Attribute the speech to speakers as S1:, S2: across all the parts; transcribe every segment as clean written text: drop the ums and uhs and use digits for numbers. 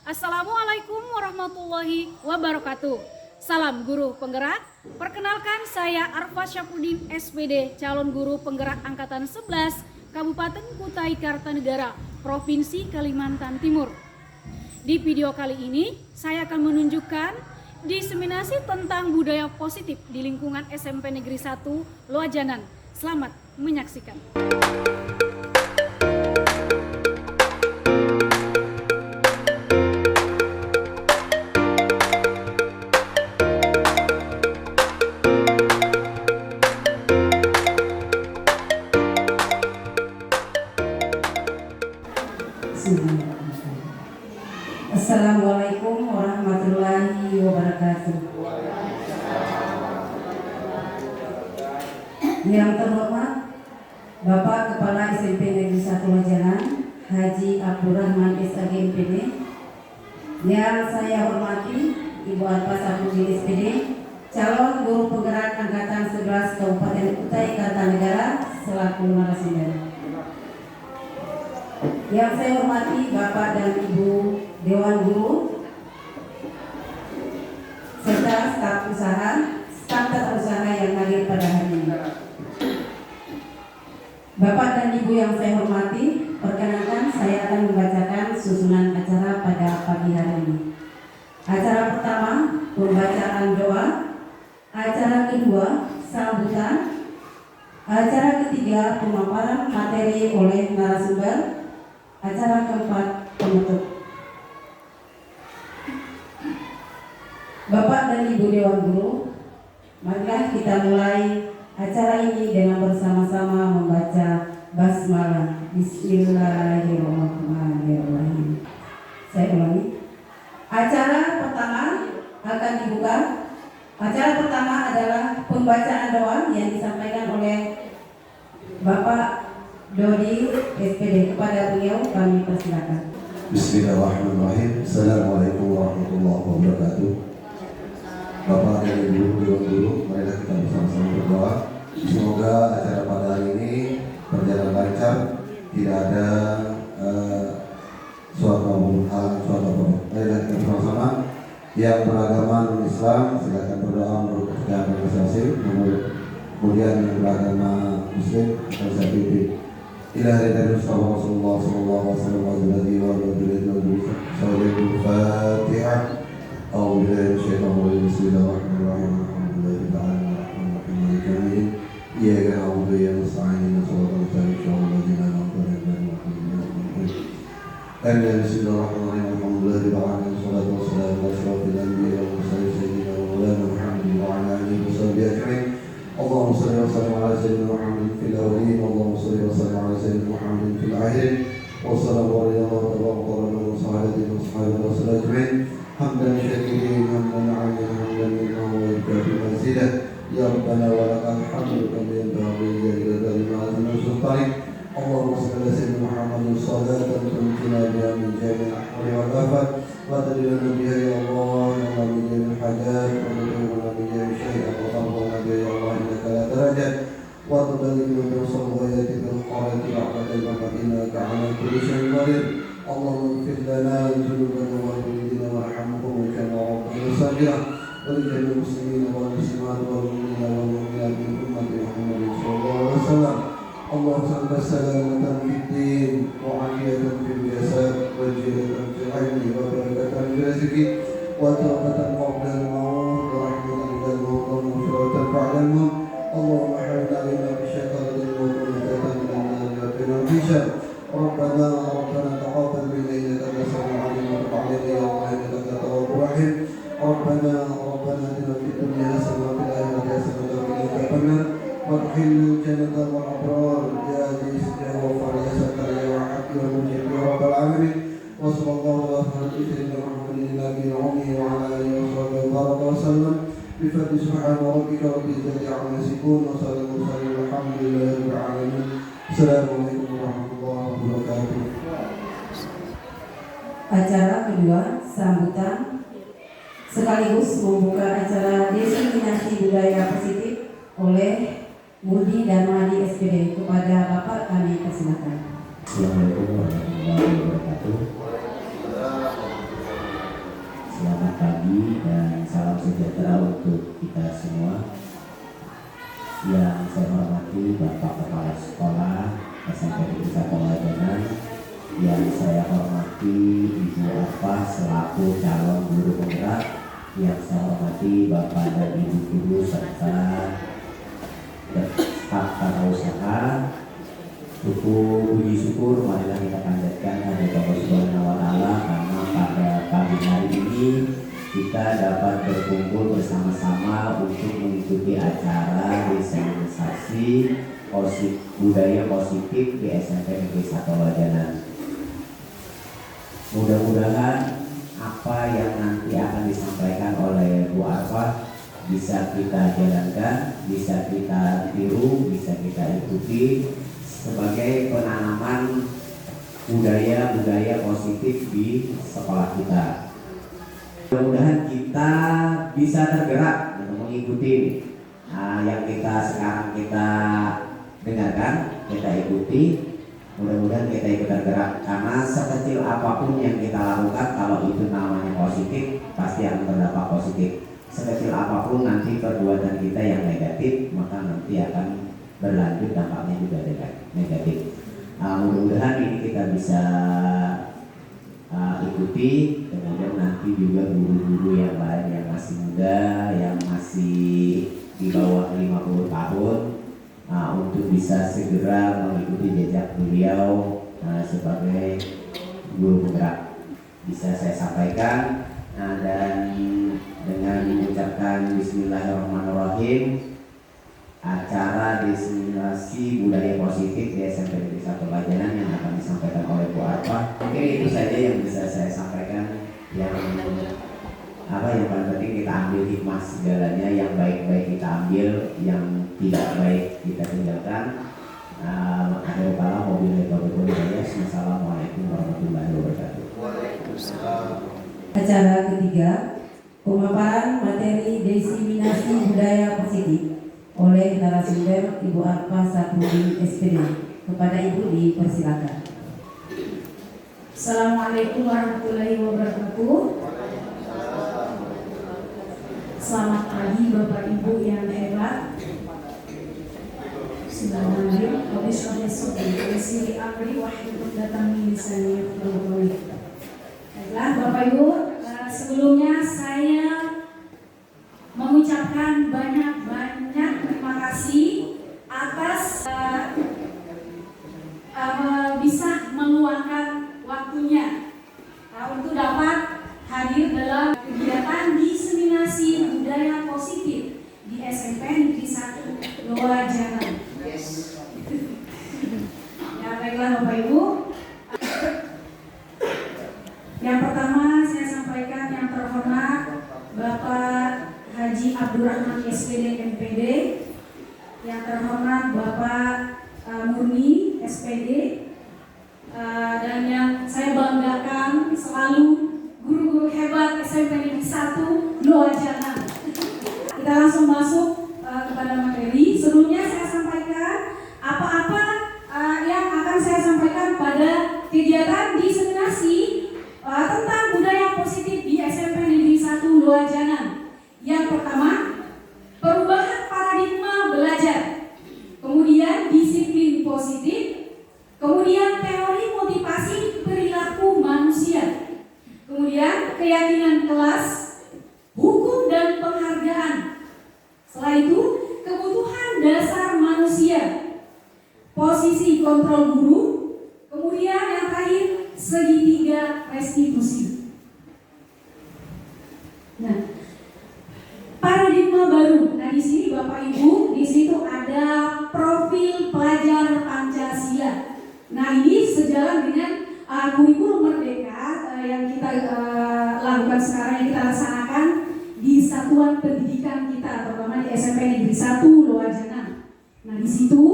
S1: Assalamualaikum warahmatullahi wabarakatuh. Salam guru penggerak. Perkenalkan saya Arfa Syafruddin SPD, calon guru penggerak angkatan 11 Kabupaten Kutai Kartanegara, Provinsi Kalimantan Timur. Di video kali ini saya akan menunjukkan diseminasi tentang budaya positif di lingkungan SMP Negeri 1 Loajanan. Selamat menyaksikan.
S2: Assalamualaikum warahmatullahi wabarakatuh. Yang terhormat Bapak Kepala SMP Negeri 1 Loajanan, Haji Abdurrahman SAG MPD. Yang saya hormati Ibu Arfa Syafruddin SPD, calon guru penggerak angkatan 11 Kabupaten Kutai Kartanegara selaku narasumber. Yang saya hormati Bapak dan Ibu Dewan Guru serta staf tata usaha yang hadir pada hari ini. Bapak dan Ibu yang saya hormati, perkenalkan saya akan membacakan susunan acara pada pagi hari ini. Acara pertama, pembacaan doa. Acara kedua, sambutan. Acara ketiga, pemaparan materi oleh narasumber. Acara keempat, penutup. Bapak dan Ibu Dewan Guru, marilah kita mulai acara ini dengan bersama-sama membaca basmalah. Bismillahirrahmanirrahim. Saya ulangi. Acara pertama akan dibuka. Acara pertama adalah pembacaan doa yang disampaikan oleh Bapak Dodi SPD. Kepada beliau kami persilakan.
S3: Bismillahirrahmanirrahim. Assalamualaikum warahmatullahi wabarakatuh. Bapak dan Ibu Dewan Guru, marilah kita bersama-sama berdoa. Semoga acara pada hari ini berjalan lancar, tidak ada suatu hal. Marilah kita bersama-sama yang beragama non-Islam silakan berdoa menurut kepercayaan masing-masing. Kemudian yang beragama Muslim kita bisa pimpin. Ilahi dari Mustafa Rasulullah sallallahu alaihi wasallam Al-Fatihah. أعوذ بالله من الشيطان الرجيم بسم الله الرحمن الرحيم الحمد لله تعالى الرحمن الرحيم مالك يوم الدين إياك نعبد وإياك نستعين اهدنا الصراط المستقيم صراط الذين أنعمت عليهم بسم الله الرحمن الرحيم الحمد لله رب العالمين والصلاة والسلام على أشرف الأنبياء والمرسلين سيدنا ومولانا محمد وعلى آله وصحبه أجمعين اللهم صل وسلم على سيدنا محمد في الأولين اللهم صل وسلم على سيدنا محمد في الآخرين والسلام عليكم ورحمة الله وبركاته وصحبه وسلم أجمعين حمدا شاكرين حمدا عاليا حمدا لله ويكافئ مزيدا يا ربنا ولك الحمد كما ينبغي لجلال وعظيم سلطانك اللهم صل على سيدنا محمد صلاة تمكننا بها من جميع الأحوال والآفات وتدلنا بها يا الله من جميع الحاجات وتدلنا من جميع الشيء وترضنا بها يا الله إنك لا تراجع وتدلنا بوصل غايتك القرآن رحمة الممات إنك على كل شيء قدير اللهم اغفر لنا ذنوبنا ووالدينا وارحمهم كما ربنا صغيرا ولجميع المسلمين والمسلمات والمؤمنين والمؤمنات من أمة محمد صلى الله عليه وسلم اللهم صل سلامة في الدين وعافية في الجسد وجهة في العلم وبركة في الرزق وتوبة قبل الموت ورحمة عند الموت ومغفرة بعد الموت اللهم احرمنا بما بشكرة الموت ونجاة من النار وقنا الحساب ربنا تقبل منا انك انت السميع العليم وتب علينا يا الله انك انت التواب الرحيم ربنا اتنا في الدنيا حسنه وفي الاخره حسنه وقنا عذاب النار وادخلنا الجنه والابرار يا عزيز يا غفار يا ستار يا حق يا مجيب يا رب العالمين وصلى الله على سيدنا محمد النبي الامي وعلى اله وصحبه وبارك وسلم بفضل سبحان ربك رب العزه عما يصفون وسلام المرسلين والحمد لله رب العالمين. السلام عليكم warahmatullahi wabarakatuh.
S2: Acara kedua, sambutan sekaligus membuka acara diseminasi budaya positif oleh Budi Darmadi SPD. Kepada Bapak kami persilakan.
S3: Assalamualaikum warahmatullahi wabarakatuh.
S4: dan salam sejahtera untuk kita semua. Yang saya hormati Bapak Kepala Sekolah SMP Negeri 1 Lajanan, yang saya hormati Ibu Arfah selaku calon guru penggerak, yang saya hormati Bapak dan Ibu guru serta staf tata usaha. Puji syukur marilah kita panjatkan kepada Allah Subhanahu wa Ta'ala, karena pada pagi hari ini kita dapat berkumpul bersama-sama untuk mengikuti acara desensitisasi budaya positif di SMP Negeri 1 Lajanan. Mudah-mudahan apa yang nanti akan disampaikan oleh Bu Arfah bisa kita jalankan, bisa kita tiru, bisa kita ikuti sebagai penanaman budaya-budaya positif di sekolah kita. Mudah-mudahan kita bisa tergerak untuk mengikuti yang sekarang kita dengarkan, kita ikuti. Mudah-mudahan kita ikut tergerak, karena sekecil apapun yang kita lakukan, kalau itu namanya positif, pasti akan berdampak positif. Sekecil apapun nanti perbuatan kita yang negatif, maka nanti akan berlanjut dampaknya juga negatif. Mudah-mudahan ini kita bisa ikuti, kemudian nanti juga guru-guru yang lain yang masih muda, yang masih di bawah 50 tahun, untuk bisa segera mengikuti jejak beliau sebagai guru penggerak. Bisa saya sampaikan, dan dengan mengucapkan Bismillahirrahmanirrahim, acara diseminasi budaya positif di SMP Negeri 1 Lajanan yang akan disampaikan oleh Bu Arfah. Mungkin itu saja yang bisa saya sampaikan. Yang paling penting kita ambil hikmah segalanya, yang baik-baik kita ambil, yang tidak baik kita tinggalkan. Assalamualaikum warahmatullahi wabarakatuh.
S2: Acara ketiga, pemaparan materi diseminasi budaya positif oleh narasumber Ibu Arfah Sapudin SPD. Kepada Ibu dipersilakan.
S1: Assalamualaikum warahmatullahi wabarakatuh. Selamat pagi Bapak Ibu yang hebat. Bismillahirrahmanirrahim. Baiklah Bapak Ibu, sebelumnya saya mengucapkan banyak terima kasih atas bisa meluangkan waktunya untuk dapat hadir dalam kegiatan diseminasi budaya positif di SMP Negeri 1 Lajanan. Ya, baiklah Bapak Ibu. Yang pertama saya sampaikan yang terhormat Bapak Haji Abdurrahman SPD MPD, yang terhormat Bapak Murni SPD, dan yang saya banggakan selalu guru-guru hebat SMP Negeri 1 Lajanan. Kita langsung masuk kepada materi. Sebelumnya saya sampaikan apa-apa yang akan saya sampaikan pada kegiatan diseminasi tentang budaya positif di SMP Negeri 1 Lajanan. Yang pertama, perubahan paradigma belajar, kemudian disiplin positif, kemudian teori motivasi perilaku manusia, kemudian keyakinan kelas, hukum dan penghargaan. Setelah itu, kebutuhan dasar manusia, posisi kontrol guru, kemudian yang terakhir segitiga restitusi. Nah, paradigma baru. Nah, di sini Bapak Ibu, di situ ada profil pelajar Pancasila. Nah, ini sejalan dengan kurikulum Merdeka yang kita lakukan sekarang, yang kita laksanakan di satuan pendidikan kita, terutama di SMP Negeri 1 Lajanan. Nah, di situ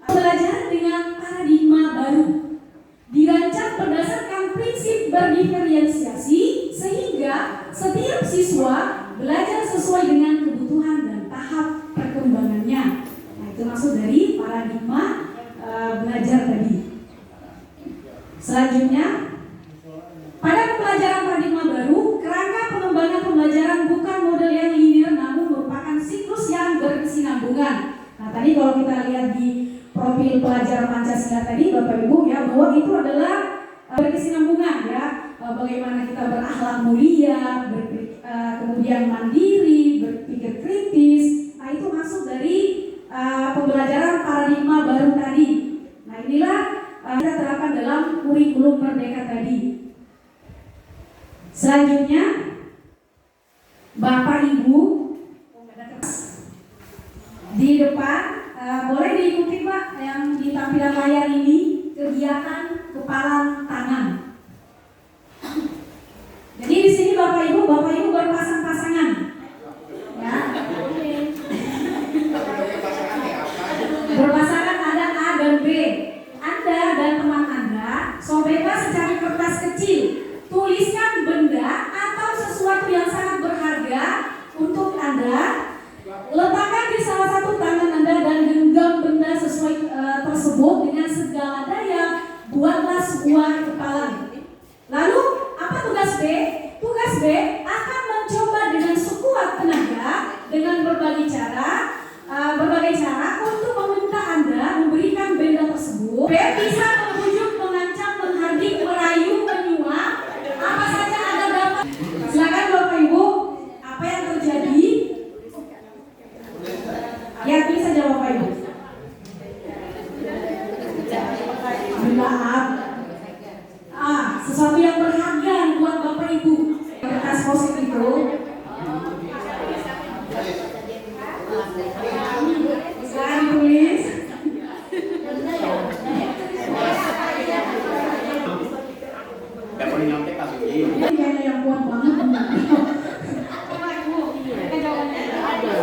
S1: belajar dengan paradigma baru, dirancang berdasarkan prinsip berdiferensiasi sehingga setiap siswa belajar sesuai dengan kebutuhan dan tahap perkembangannya. Nah, itu maksud dari paradigma belajar tadi. Selanjutnya, pada pembelajaran paradigma baru, kerangka pengembangan pembelajaran itu adalah berkesinambungan ya, bagaimana kita berakhlak mulia, kemudian mandiri, berpikir kritis. Nah itu masuk dari pembelajaran paradigma baru tadi. Nah inilah kita terapkan dalam kurikulum Merdeka tadi. Selanjutnya, Bapak Ibu di depan boleh diikuti Pak yang di tampilan layar ini, kegiatan kepalan tangan. Jadi di sini Bapak Ibu berpasang-pasangan. Ya. Berpasangan ada A dan B. Anda dan teman Anda sobeklah secari kertas kecil. Tuliskan benda atau sesuatu yang sangat berharga untuk Anda. Letakkan di salah satu tangan Anda dan genggam benda sesuai tersebut dengan segala daya. Buatlah sebuah kepalan. Lalu apa tugas B? Tugas B akan mencoba dengan sekuat tenaga dengan berbagai cara untuk meminta Anda memberikan benda tersebut. B bisa membujuk, mengancam, menghardik, merayu, menyuap, apa saja Anda dapat. Silakan Bapak Ibu, apa yang terjadi? Ya, tulis saja Bapak Ibu. Maaf. Sesuatu yang berharga buat Bapak Ibu. Kertas post itu. Bisa ditulis. Ini kayaknya yang kuat banget. Bapak Ibu, kita jawabannya ada.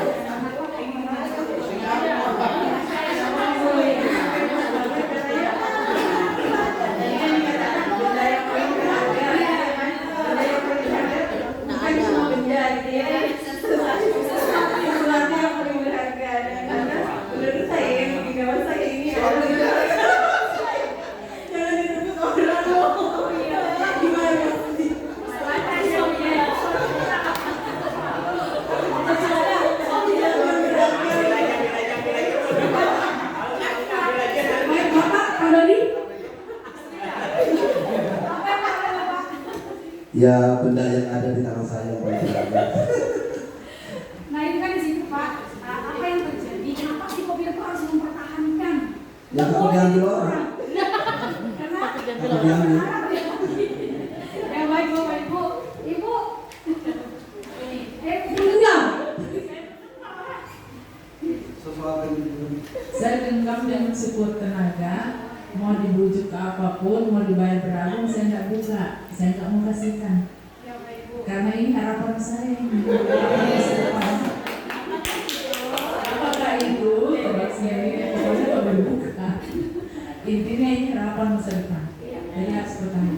S3: Ya, benda yang ada di tangan saya Pak.
S1: Nah itu kan di situ Pak, apa yang terjadi? Kenapa si kopi itu harus mempertahankan?
S3: Ya aku diambil orang.
S1: Karena
S3: Aku diambil.
S1: ya baik Bapak Ibu, Ibu genggam.
S3: Sesuatu yang
S5: Saya genggam dengan sekuat tenaga, mau dibujuk ke apapun, mau dibayar berapa, saya nggak buka, saya nggak mau kasihkan.
S1: Ya Bapak Ibu.
S5: Karena ini harapan saya. Apakah itu terus sendiri? Pokoknya kalau dibuka, intinya ini harapan masa depan. Jadi harus bertahan.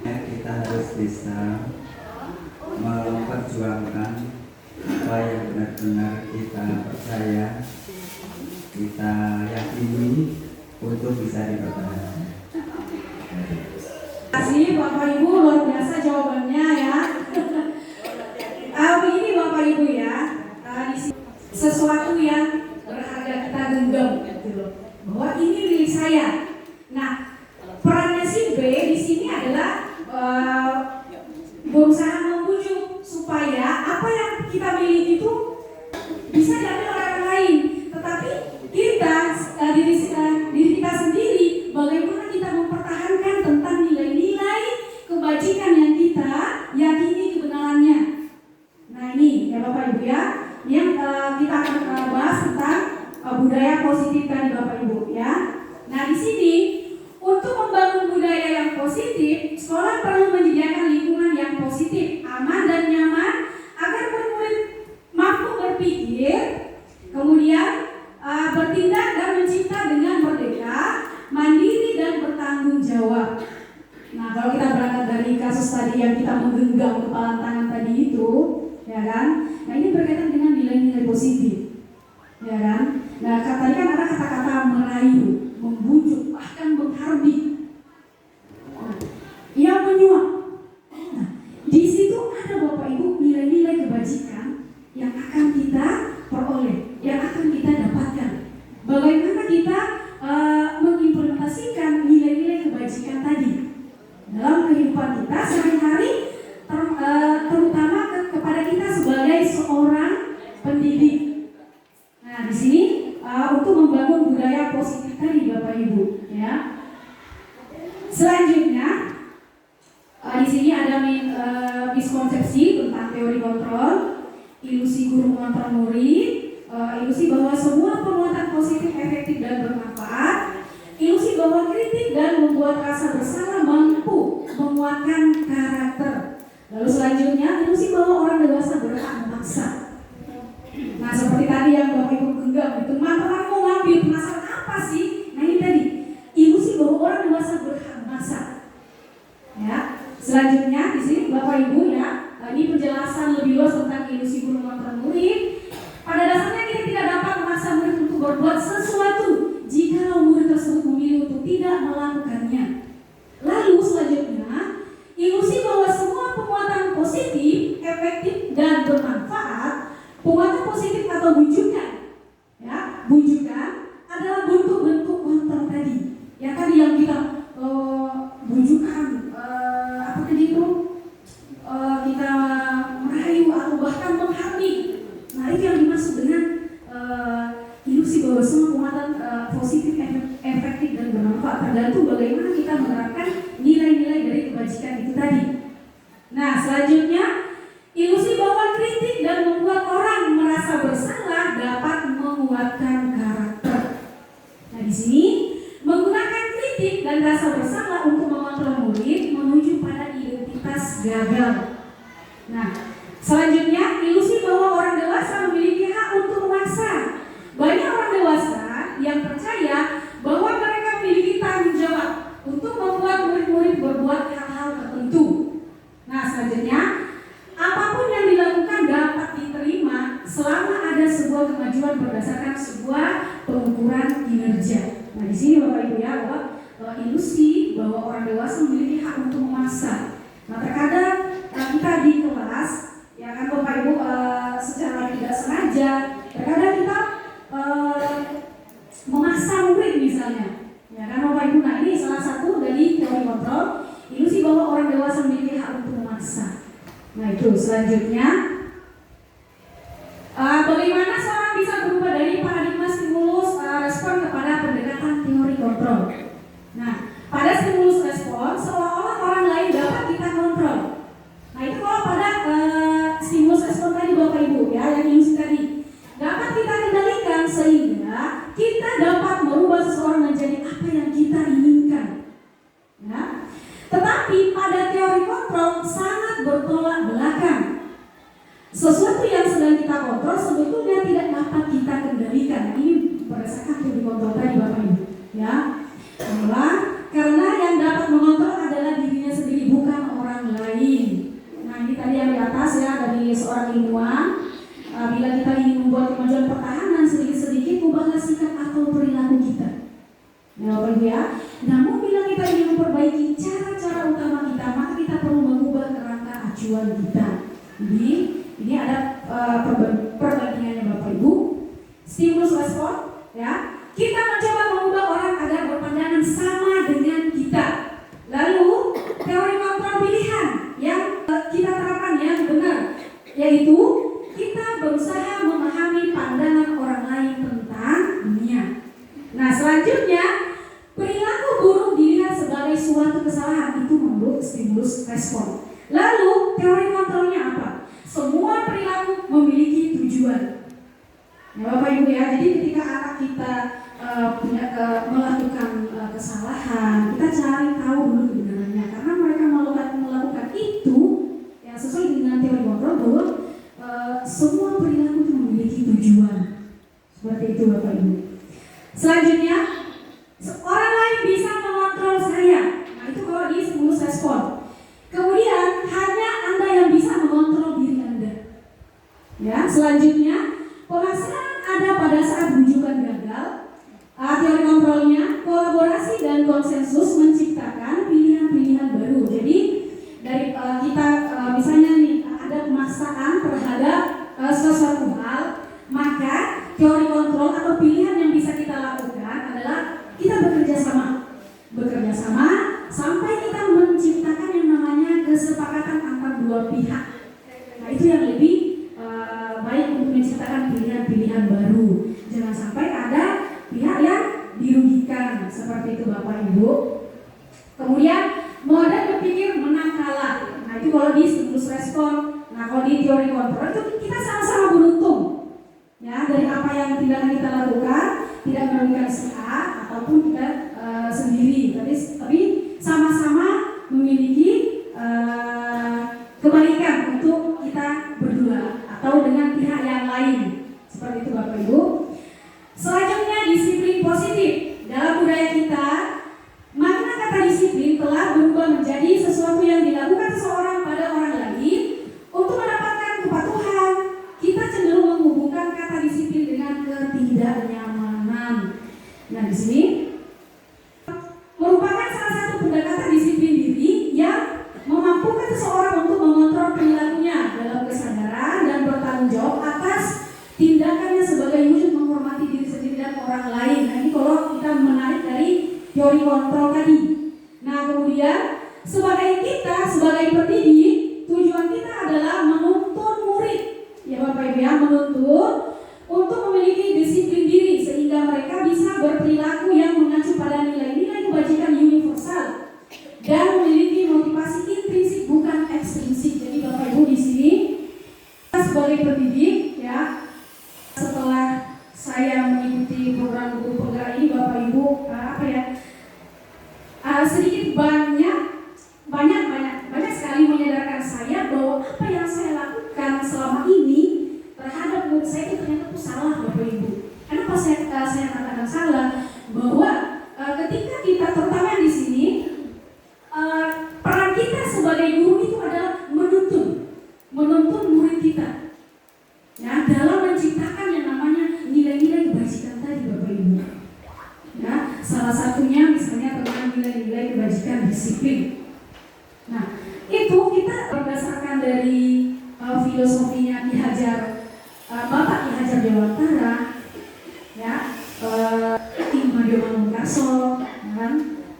S4: Kita harus bisa memperjuangkan apa yang benar-benar kita percaya, kita yakini untuk bisa dipertahankan.
S1: Terima kasih Bapak Ibu, luar biasa jawabannya ya. Begini Bapak Ibu ya, di sini sesuatu yang berharga kita genggam gitu loh, bahwa ini milik saya. Nah, perannya si B di sini adalah berusaha membujuk supaya apa yang kita miliki itu bisa diambil oleh orang lain, tetapi kita diri kita sendiri bagaimana kita mempertahankan tentang nilai-nilai kebajikan yang kita yakini kebenarannya. Nah ini ya Bapak Ibu ya, yang kita akan bahas tentang budaya positif tadi Bapak Ibu ya. Nah di sini untuk membangun budaya yang positif, sekolah perlu menyediakan lingkungan yang positif, aman dan nyaman agar murid-murid mampu berpikir, kemudian bertindak dan mencipta dengan merdeka, mandiri dan bertanggung jawab. Nah kalau kita berangkat dari kasus tadi yang kita menggenggam kepala tangan tadi itu, ya kan? Nah ini berkaitan dengan nilai-nilai positif, ya kan? Nah tadi kan ada kata-kata merayu, membujuk, bahkan menghardik, yang menyuap. Nah, di situ ada Bapak Ibu nilai-nilai kebajikan yang akan kita peroleh, yang akan kita dapatkan. Bagaimana miskonsepsi tentang teori kontrol, ilusi guru mengontrol murid, ilusi bahwa semua perbuatan positif, efektif dan bermanfaat, ilusi bahwa kritik dan membuat rasa bersalah mampu menguatkan karakter. Lalu selanjutnya, ilusi bahwa orang dewasa berhak memaksa. Nah, seperti tadi yang Bapak Ibu genggam itu, teman-teman mau ngambil masalah apa sih? Nah, ini tadi ilusi bahwa orang dewasa berhak memaksa. Ya, selanjutnya di sini Bapak Ibu ya, ini penjelasan lebih luas tentang ilusi guru mengontrol murid. Pada dasarnya kita tidak dapat memaksa murid untuk berbuat sesuatu jika murid tersebut memilih untuk tidak melakukannya. Lalu selanjutnya, ilusi bahwa semua perbuatan positif, efektif dan bermanfaat, perbuatan positif atau bujukan, ya, bujukan adalah bentuk-bentuk kontrol tadi. Ya tadi yang kita bujukan, apa tadi itu, kita merayu atau bahkan menghardik. Nah, itu yang dimaksud dengan ilusi bahwa semua perbuatan positif, efektif dan bermanfaat, tergantung bagaimana kita menerapkan nilai-nilai dari kebajikan itu tadi. Nah, selanjutnya, ilusi bahwa kritik dan membuat orang merasa bersalah dapat menguatkan karakter. Nah, di sini menggunakan kritik dan rasa bersalah untuk mengontrol murid menuju pada identitas gagal. Nah, selanjutnya, ilusi bahwa orang dewasa memiliki hak untuk memaksa. Banyak orang dewasa yang percaya bahwa mereka memiliki tanggung jawab untuk membuat murid-murid berbuat hal-hal tertentu. Nah, selanjutnya, apapun yang dilakukan dapat diterima selama ada sebuah kemajuan berdasarkan sebuah pengukuran kinerja. Nah, di sini Bapak Ibu ya, bahwa ilusi bahwa orang dewasa memiliki hak untuk memaksa. Nah, terkadang kita di kelas, ya kan Bapak Ibu, secara tidak sengaja, terkadang kita memaksa murid misalnya, ya kan Bapak Ibu. Nah, ini salah satu dari teori kontrol, ilusi bahwa orang dewasa memiliki hak untuk memaksa. Nah, itu selanjutnya, bagaimana seorang bisa berubah dari paradigma stimulus respon kepada pendekatan teori kontrol. Nah, pada stimulus respon seolah-olah orang lain dapat kita kontrol. Nah, itu kalau pada stimulus respon tadi Bapak Ibu ya, yang ilusi tadi dapat kita kendalikan sehingga kita dapat merubah seseorang menjadi apa yang kita inginkan. Ya. Tetapi pada teori kontrol sangat bertolak belakang. Sesuatu yang sedang kita kontrol sebetulnya tidak dapat kita kendalikan. Ini berdasarkan teori kontrol tadi Bapak Ibu. Ya, karena yang dapat mengontrol adalah dirinya sendiri, bukan orang lain. Nah, ini tadi yang di atas ya, dari seorang ilmuwan. Bila kita ingin membuat kemajuan pertahanan, sedikit-sedikit ubahlah sikap atau perilaku kita. Ya Bapak Ibu ya. Namun bila kita ingin memperbaiki cara-cara utama kita, maka kita perlu mengubah kerangka acuan kita. Jadi ini ada perbandingannya Bapak Ibu. Stimulus respon, ya. Kita mencoba mengubah orang agar berpandangan sama dengan kita. Lalu teori kontrol pilihan yang kita terapkan yang benar, yaitu kita berusaha memahami pandangan orang lain tentang dunia. Nah, selanjutnya, perilaku buruk dilihat sebagai suatu kesalahan, itu menurut stimulus respon. Lalu teori kontrolnya apa? Semua perilaku memiliki tujuan. Ya Bapak Ibu ya, jadi ketika anak kita melakukan kesalahan, kita cari tahu dulu kebenarannya, karena mereka melakukan itu yang sesuai dengan teori kontrol bahwa semua perilaku itu memiliki tujuan. Seperti itu Bapak Ibu. Selanjutnya, orang lain bisa mengontrol saya. Nah, itu kalau di stimulus respon. Kemudian hanya Anda yang bisa mengontrol diri Anda. Ya, selanjutnya, pelaksanaan ada pada saat bujukan gagal. Teori kontrolnya, kolaborasi dan konsensus menciptakan pilihan-pilihan baru. Jadi dari kita misalnya nih ada pemaksaan terhadap sesuatu hal, maka teori kontrol atau pilihan yang bisa kita lakukan adalah kita bekerja sama sampai kita menciptakan yang namanya kesepakatan antar dua pihak. Nah, itu yang lebih baik untuk menciptakan pilihan-pilihan baru. Jangan sampai ada pihak yang dirugikan, seperti itu Bapak Ibu. Kemudian mode berpikir menang kalah. Nah, itu kalau di stimulus merespon. Nah, kalau di teori kontrol itu kita sama-sama beruntung ya dari apa yang tindakan kita lakukan, tidak merugikan si A ataupun kita sendiri, tapi sama-sama memiliki kebaikan untuk kita berdua atau dengan pihak yang lain. Seperti itu Bapak Ibu. Selanjutnya disiplin positif. Dalam budaya kita, makna kata disiplin telah berubah menjadi sesuatu yang dilakukan seseorang pada orang lain untuk mendapatkan kepatuhan. Kita cenderung menghubungkan kata disiplin dengan ketidaknyamanan. Nah, di sini merupakan salah satu pendekatan disiplin diri yang memampukan seseorang untuk mengontrol perilakunya dalam kesadaran dan bertanggung jawab atas tindakannya sebagai wujud menghormati diri sendiri dan orang lain. Nah, ini kalau kita menarik dari teori kontrol tadi. Nah, kemudian sebagai pendidik, tujuan kita adalah menuntun murid, ya Bapak Ibu ya, menuntun untuk memiliki disiplin diri sehingga mereka bisa berperilaku yang mengacu pada nilai-nilai kebajikan universal dan memiliki motivasi intrinsik bukan ekstrinsik. Jadi Bapak Ibu di sini sebagai pendidik ya, setelah saya mengikuti program guru penggerak ini Bapak Ibu sedikit banyak sekali menyadarkan saya bahwa apa yang saya lakukan selama ini terhadap murid saya itu ternyata itu salah Bapak Ibu. Kenapa saya katakan salah? Bahwa ketika kita terutama di sini peran kita sebagai guru itu adalah menuntun murid kita ya dalam menciptakan yang namanya nilai-nilai kebajikan tadi Bapak Ibu ya, salah satunya misalnya tentang nilai-nilai kebajikan disiplin. Nah, itu kita berdasarkan dari filosofinya Ki Hajar, Bapak Ki Hajar Dewantara ya, Immanuel Mungkarso kan,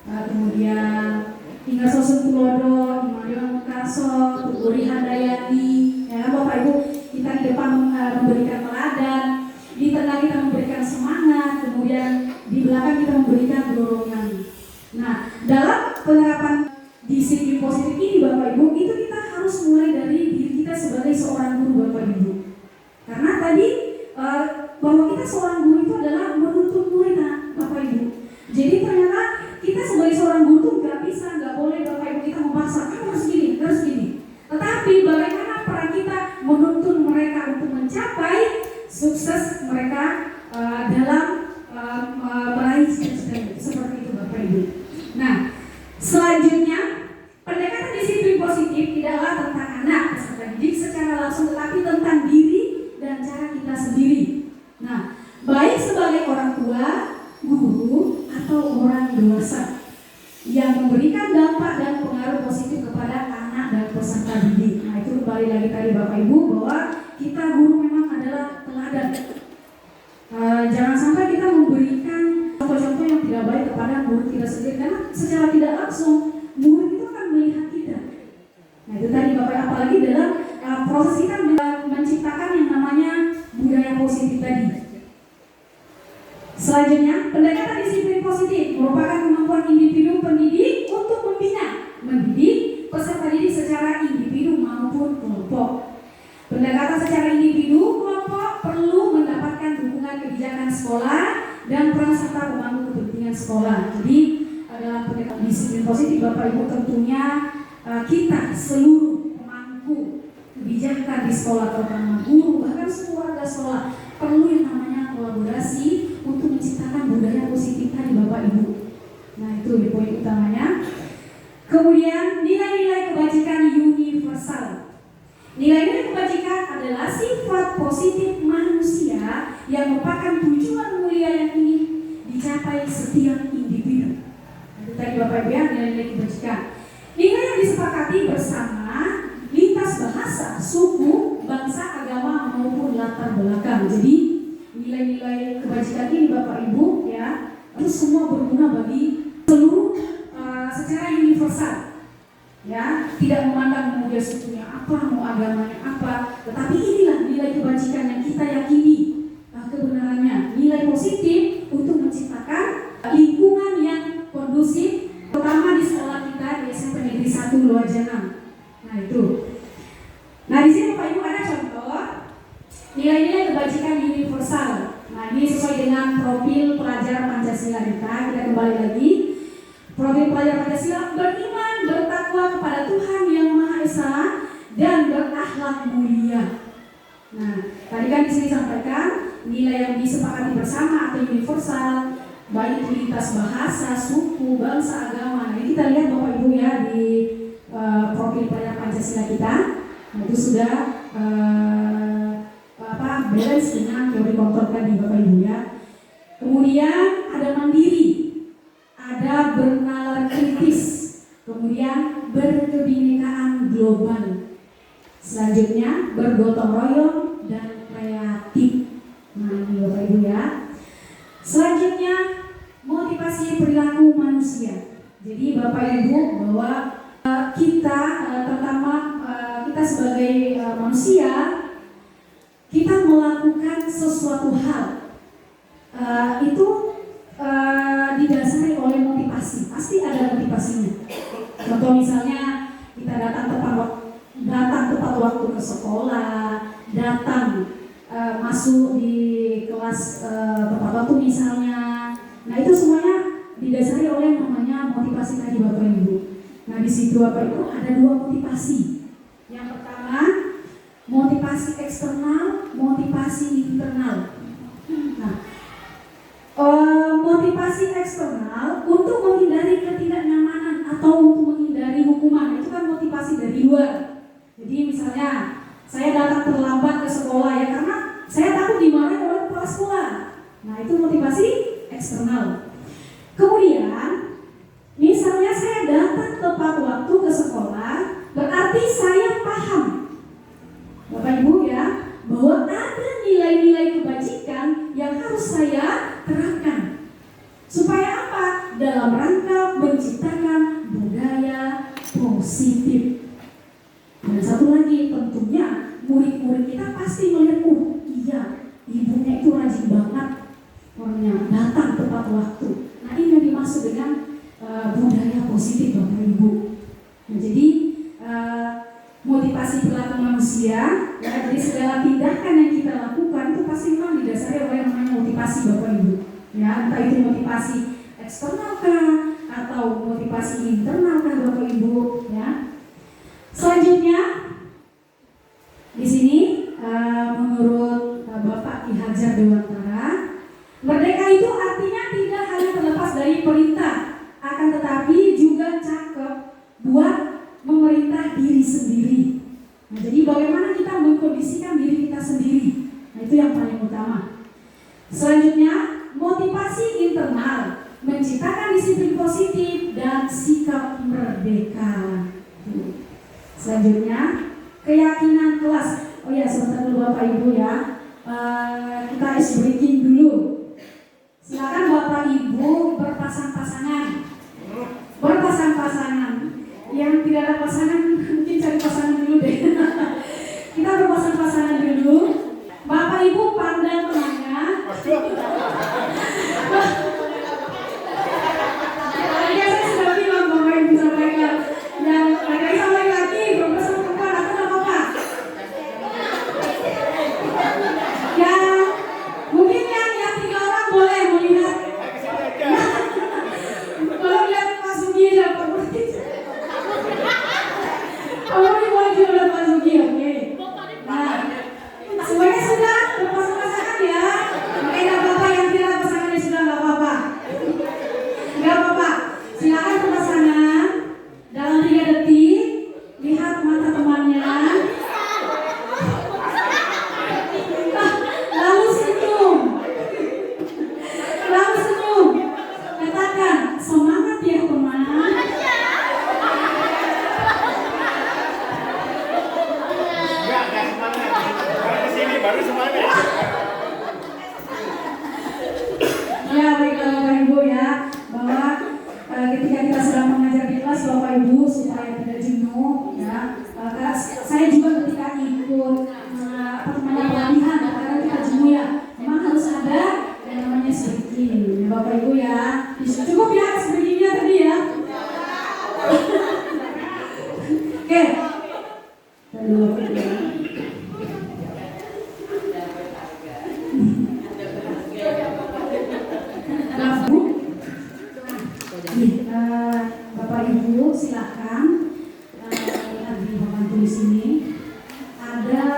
S1: kemudian Ingarso Sengkulodo, Immanuel Mungkarso, Tuturi Handayani ya Bapak Ibu, kita di depan memberikan teladan, di tengah kita memberikan semangat, kemudian di belakang kita memberikan dorongan. Nah, dalam penerapan disiplin positif ini Bapak Ibu, itu kita harus mulai dari diri kita sebagai seorang guru Bapak Ibu. Karena tadi bahwa kita seorang guru itu adalah menuntun murid Bapak Ibu. Jadi ternyata kita sebagai seorang guru tuh nggak boleh Bapak Ibu kita memaksa harus gini. Tetapi bagaimana peran kita menuntun mereka untuk mencapai sukses mereka dalam meraih cita-cita seperti itu Bapak Ibu. Nah, selanjutnya pendekatan disiplin positif tidaklah tentang anak peserta didik secara langsung, tetapi tentang diri dan cara kita sendiri. Nah, baik sebagai orang tua, guru, atau orang dewasa yang memberikan dampak dan pengaruh positif kepada anak dan peserta didik. Nah, itu kembali lagi tadi Bapak Ibu bahwa kita guru memang adalah teladan. Jangan sampai kita memberikan contoh-contoh yang tidak baik kepada murid kita sendiri, karena secara tidak langsung murid itu akan melihat kita. Nah, itu tadi Bapak, apalagi dalam proses kita menciptakan yang namanya budaya positif tadi. Selanjutnya, pendekatan disiplin positif merupakan kemampuan individu pendidik untuk mendidik peserta didik secara individu maupun kelompok. Pendekatan secara individu kelompok perlu mendapatkan dukungan kebijakan sekolah dan peran serta pemangku kepentingan sekolah. Jadi dalam pendekatan disiplin positif Bapak Ibu, tentunya kita seluruh pemangku kebijakan di sekolah, terutama guru bahkan semua warga sekolah, perlu yang namanya kolaborasi untuk menciptakan budaya positif tadi Bapak Ibu. Nah, itu di poin utamanya. Kemudian nilai-nilai kebajikan universal. Nilai-nilai kebajikan adalah sifat positif manusia yang merupakan tujuan mulia yang ingin dicapai setiap individu. Itu tadi Bapak Ibu ya, nilai-nilai kebajikan. Nilai yang disepakati bersama lintas bahasa, suku, bangsa, agama maupun latar belakang. Jadi nilai-nilai kebajikan ini Bapak Ibu ya, itu semua berguna bagi seluruh secara universal. Ya, tidak memandang mau dia sukunya apa, mau agamanya apa, tetapi inilah nilai kebajikan yang kita yakini kebenarannya, nilai positif untuk menciptakan lingkungan yang kondusif, terutama di sekolah kita di SMP Negeri 1 Luajanam. Nah, itu nilai-nilai kebajikan universal. Nah, ini sesuai dengan profil pelajar Pancasila kita. Kita kembali lagi. Profil pelajar Pancasila: beriman, bertakwa kepada Tuhan Yang Maha Esa dan berakhlak mulia. Nah, tadi kan di sini disampaikan nilai yang disepakati bersama atau universal, baik itu lintas bahasa, suku, bangsa, agama. Nah, ini kita lihat Bapak Ibu ya di profil pelajar Pancasila kita. Nah, itu sudah balance dengan teori kontrol tadi Bapak Ibu ya. Kemudian ada mandiri, ada bernalar kritis, kemudian berkebinekaan global. Selanjutnya bergotong royong dan kreatif. Nah, ini Bapak Ibu ya. Selanjutnya motivasi perilaku manusia. Jadi Bapak Ibu bahwa kita terutama kita sebagai manusia, kita melakukan sesuatu hal itu didasari oleh motivasi. Pasti ada motivasinya. Contoh misalnya kita datang tepat waktu ke sekolah, datang masuk di kelas tepat waktu misalnya. Nah, itu semuanya didasari oleh yang namanya motivasi tadi Bapak Ibu. Nah, di situ Bapak Ibu ada dua motivasi. Yang pertama motivasi eksternal, motivasi internal. Nah, motivasi eksternal untuk menghindari ketidaknyamanan atau untuk menghindari hukuman, itu kan motivasi dari luar. Jadi misalnya saya datang terlambat ke sekolah ya karena saya takut dimarahi oleh kepala sekolah. Nah, itu motivasi eksternal. Kemudian misalnya saya datang tepat waktu ke sekolah, berarti saya paham Bapak Ibu ya, bahwa ada nilai-nilai kebajikan yang harus saya terapkan. Supaya apa? Dalam rangka menciptakan budaya positif. Dan satu lagi, tentunya murid-murid kita pasti melihat, iya, ibunya itu rajin banget orangnya, datang tepat waktu. Nah, ini yang dimaksud dengan budaya positif Bapak Ibu. Nah, jadi motivasi perilaku manusia ya, jadi segala tindakan yang kita lakukan itu pasti memang didasari oleh yang namanya motivasi Bapak Ibu ya, entah itu motivasi eksternal kah atau motivasi internal kah Bapak Ibu ya. Selanjutnya di sini menurut Bapak Ki Hajar Dewantara, merdeka itu artinya tidak hanya terlepas dari perintah, akan tetapi juga cakep buat memerintah diri sendiri. Nah, jadi bagaimana kita mengkondisikan diri kita sendiri. Nah, itu yang paling utama. Selanjutnya, motivasi internal, menciptakan disiplin positif dan sikap merdeka. Selanjutnya, keyakinan kelas. Oh ya, sebentar dulu Bapak Ibu ya. Kita ice breaking dulu. Silakan Bapak Ibu berpasang-pasangan. Berpasang-pasangan. Yang tidak ada pasangan mungkin cari pasangan dulu deh. Kita berpasang-pasangan dulu. Bapak Ibu pandang tengahnya. Ya, saya sudah bilang Bapak Ibu sampaikan yang laki-laki sama laki-laki bersama perempuan atau tidak apa-apa. Ya, mungkin yang 3 orang boleh melihat. Kalau lihat Pak Sugi aja Pak. Kalau ini boleh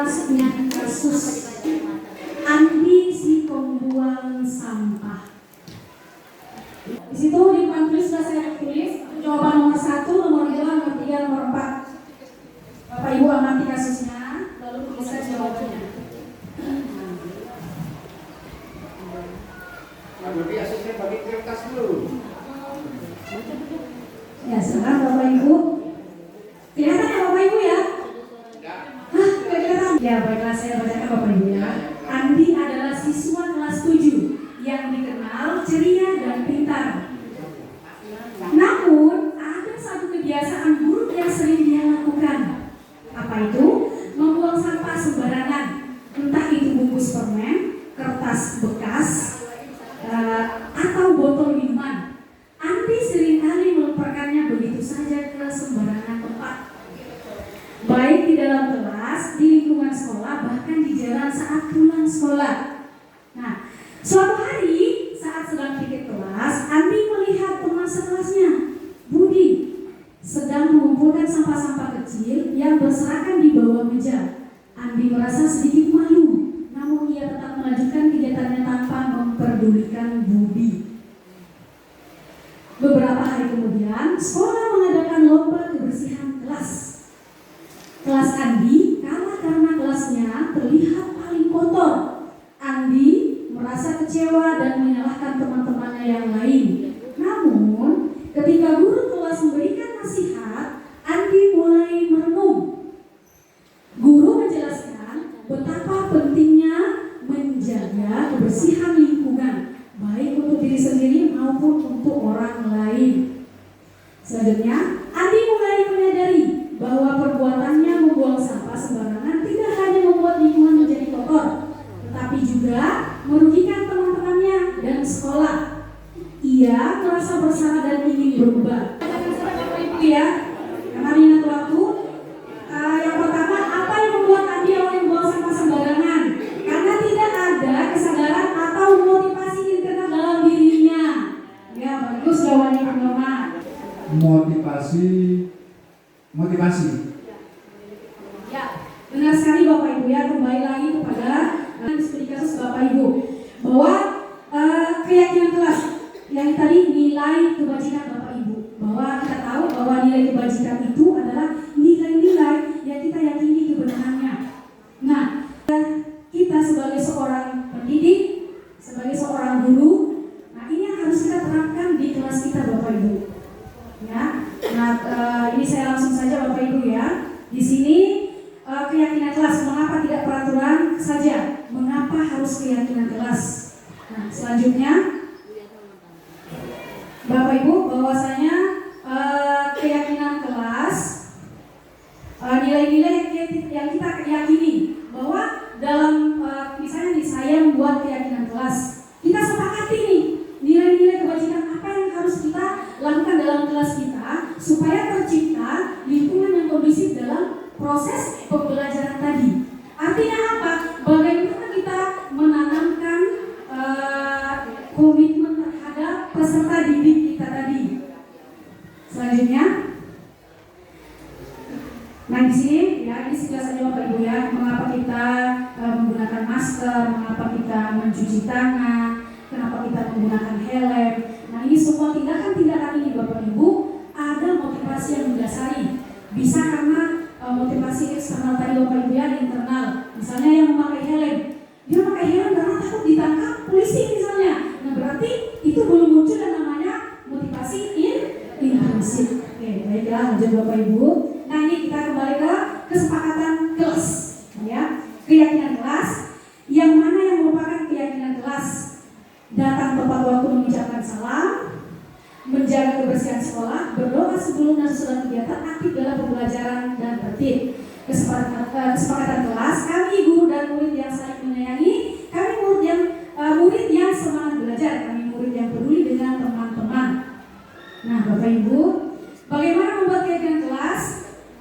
S6: studi kasus Andi si pembuang sampah. Di situ di depan tulis sudah saya tulis jawaban nomor 1, nomor 2, nomor 3, nomor 4. Bapak Ibu amati kasusnya, lalu tuliskan jawabannya.
S7: Berarti kasusnya bagi kertas dulu.
S6: Ya, sekarang Bapak Ibu. Kelihatan ya Bapak Ibu ya? Hah, kelihatan? Ya, baiklah saya bacakan Bapak Ibu ya. Andi adalah siswa kelas 7 yang dikenal ceria dan pintar. Namun, ada satu kebiasaan buruk yang sering dia lakukan. Apa itu? Membuang sampah sembarangan. Entah itu bungkus permen, kertas bekas, atau botol minuman. Andi seringkali melemparkannya begitu saja ke sembarangan tempat. Baik di dalam kelas, di lingkungan sekolah, bahkan di jalan saat pulang sekolah. Nah, suatu hari saat sedang pikir kelas, Andi melihat teman sekelasnya, Budi, sedang mengumpulkan sampah-sampah kecil yang berserakan di bawah meja. Andi merasa sedikit malu, namun ia tetap melanjutkan kegiatannya tanpa memperdulikan Budi. Beberapa hari kemudian, sekolah mengadakan lomba kebersihan kelas. Kelas Andi kalah karena kelasnya terlihat paling kotor. Andi merasa kecewa dan menyalahkan teman-temannya yang lain. Namun, ketika guru kelas memberikan nasihat, Andi mulai merenung. Guru menjelaskan betapa pentingnya menjaga kebersihan lingkungan, baik untuk diri sendiri maupun untuk orang lain. Selanjutnya, Andi mulai menyadari bahwa perbuatannya membuang sampah sembarangan tidak hanya membuat lingkungan menjadi kotor, tetapi juga merugikan teman-temannya dan sekolah. Ia merasa bersalah dan ingin berubah. Bapak-Ibu ya, karena ingat waktu. Yang pertama, apa yang membuat Andi awalnya membuang sampah sembarangan? Karena tidak ada kesadaran atau motivasi internal dalam dirinya. Ya, bagus jawabannya Pak Norman.
S7: Motivasi.
S6: Ya, benar sekali Bapak Ibu ya. Kembali lagi kepada studi kasus Bapak Ibu bahwa keyakinan kelas yang tadi nilai kebajikan Bapak Ibu, bahwa kita tahu bahwa nilai kebajikan itu adalah nilai-nilai yang kita yakini kebenarannya. Nah, kita sebagai seorang pendidik, sebagai seorang guru, nah ini yang harus kita terapkan di kelas kita Bapak Ibu. Ya, nah ini saya langsung saja Bapak Ibu ya. Di sini keyakinan kelas, mengapa tidak peraturan saja? Mengapa harus keyakinan kelas? Nah, selanjutnya Bapak Ibu, bahwasanya keyakinan kelas, nilai-nilai yang kita yakini bahwa dalam misalnya nih saya membuat keyakinan kelas, kita sepakati nih nilai-nilai kebajikan apa yang harus kita lakukan dalam kelas kita supaya tercipta lingkungan yang kondusif dalam proses pembelajaran tadi. Artinya apa? Bagaimana kita menanamkan komitmen terhadap peserta didik kita tadi. Selanjutnya, nah di sini ya ini sekilas saja Bapak Ibu ya, mengapa kita menggunakan masker, mengapa kita mencuci tangan, kenapa kita menggunakan helm. Nah ini semua tindakan-tindakan ini Bapak Ibu ada motivasi yang mendasari. Bisa karena motivasi eksternal tadi Bapak Ibu ya, internal. Misalnya yang memakai helm, dia memakai helm karena takut ditangkap polisi misalnya. Nah berarti itu belum muncul yang namanya motivasi intrinsik. Oke, baiklah lanjut Bapak Ibu. Nah ini kita kembali ke kesepakatan kelas, ya keyakinan kelas. Yang mana yang merupakan keyakinan kelas? Datang tepat waktu mengucapkan salam, menjaga kebersihan sekolah, berdoa sebelum dan sesudah kegiatan, aktif dalam pembelajaran dan tertib. Kesepakatan kelas, kami guru dan murid yang saling menyayangi, kami murid yang semangat belajar, kami murid yang peduli dengan teman-teman. Nah Bapak Ibu, bagaimana membuat keyakinan kelas?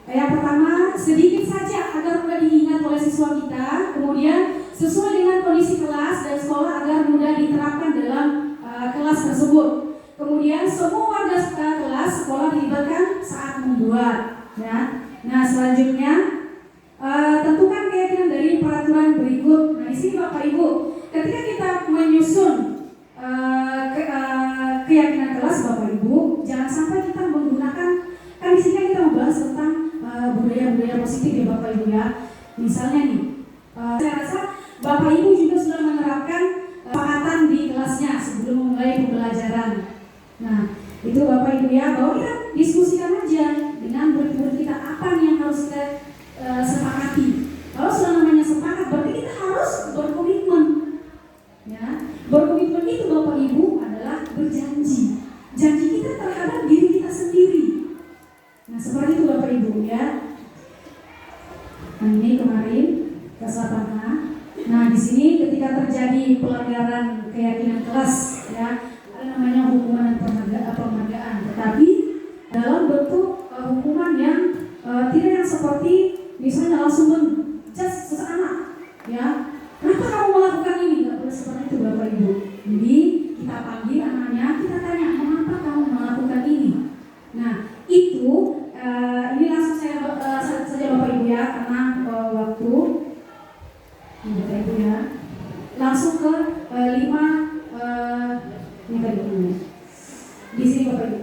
S6: Yang pertama, sedikit saja agar mudah diingat oleh siswa kita, kemudian sesuai dengan kondisi kelas dan sekolah agar mudah diterapkan dalam kelas tersebut. Kemudian semua warga kelas sekolah dilibatkan saat membuat. Ya. Nah selanjutnya tentukan keyakinan dari peraturan berikut. Nah, di sini Bapak Ibu, ketika kita menyusun keyakinan kelas Bapak Ibu, jangan sampai kita menggunakan, kan di sini kita membahas tentang budaya-budaya positif ya Bapak Ibu ya. Misalnya nih, saya rasa Bapak Ibu juga sudah menerapkan kesepakatan di kelasnya sebelum memulai pembelajaran. Nah, itu Bapak Ibu ya, bahwa kita diskusikan aja dengan murid-murid kita apa nih yang harus kita sepakati. Kalau sudah namanya sepakat, berarti kita harus berkomitmen. Ya, berkomitmen itu Bapak Ibu adalah berjanji. Janji kita terhadap diri kita sendiri. Nah, seperti itu Bapak Ibu ya. Nah, ini kemarin kelas 8A. Nah, di sini ketika terjadi pelanggaran keyakinan kelas ya, ada namanya hukuman dan penghargaan. Tetapi dalam bentuk hukuman yang tidak yang seperti misalnya langsung menjudge seseorang ya. Kenapa kamu melakukan ini? Nggak boleh seperti itu Bapak Ibu. Jadi kita panggil anaknya, kita tanya mengapa kamu melakukan ini. Nah itu ini langsung saja Bapak Ibu ya, karena waktu ini Bapak Ibu ya. Langsung ke 5 ini tadi dulu. Di sini Bapak Ibu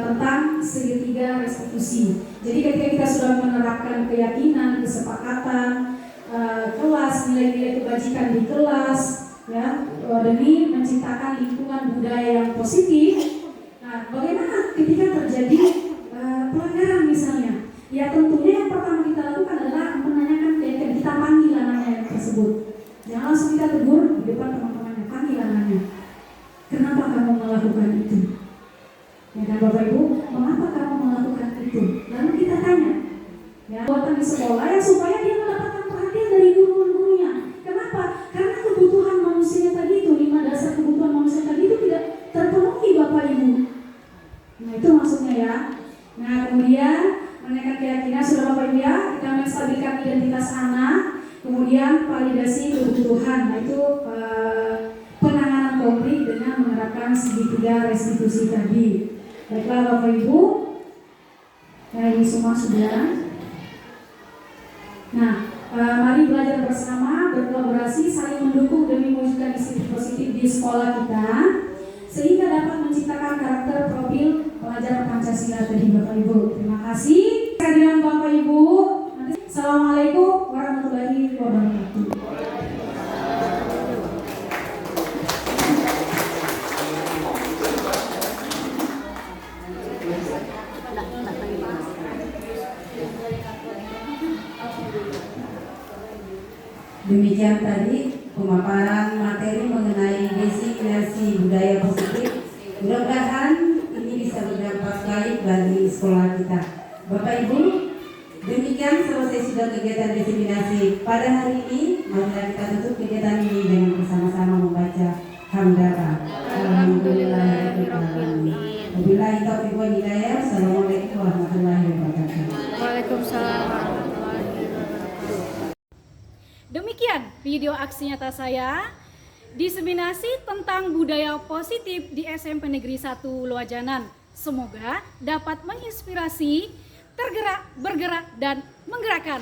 S6: tentang segitiga restitusi. Jadi ketika kita sudah menerapkan keyakinan, kesepakatan, kelas, nilai-nilai kebajikan di kelas ya, demi menciptakan lingkungan budaya yang positif. Nah, bagaimana ketika terjadi pelanggaran misalnya? Ya tentunya yang pertama kita lakukan adalah menanyakan keyakinan, kita panggil anaknya tersebut. Jangan langsung kita tegur di depan teman-temannya, panggil anaknya. Kenapa kamu melakukan itu? Ya kan Bapak Ibu, mengapa kamu melakukan itu? Lalu kita tanya, ya buatan di sekolah ya supaya dia mendapatkan perhatian dari guru-gurunya. Kenapa? Karena kebutuhan manusia tadi itu, 5 dasar kebutuhan manusia tadi itu tidak terpenuhi Bapak Ibu. Nah itu maksudnya ya. Nah kemudian menanyakan keyakinan sudah Bapak Ibu ya, kita menstabilkan identitas anak, kemudian validasi kebutuhan. Nah itu penanganan konflik dengan menerapkan segitiga restitusi tadi. Baiklah Bapak Ibu, nah ini semua sudah. Nah, mari belajar bersama, berkolaborasi, saling mendukung demi mewujudkan isi positif di sekolah kita, sehingga dapat menciptakan karakter profil pelajar Pancasila tadi Bapak Ibu. Terima kasih. Kehadiran Bapak Ibu. Assalamualaikum warahmatullahi wabarakatuh.
S2: Demikian tadi pemaparan materi mengenai designasi budaya positif. Mudah-mudahan ini bisa berdampak baik bagi sekolah kita. Bapak Ibu, demikian selesai sudah kegiatan diseminasi pada hari ini. Mari kita tutup kegiatan ini dengan bersama-sama membaca hamdalah. Alhamdulillahirabbil alamin. Wabillahi taufiq wal hidayah. Assalamualaikum warahmatullahi wabarakatuh.
S1: Waalaikumsalam warahmatullahi wabarakatuh. Demikian video aksi nyata saya, diseminasi tentang budaya positif di SMP Negeri 1 Loajanan. Semoga dapat menginspirasi, tergerak, bergerak, dan menggerakkan.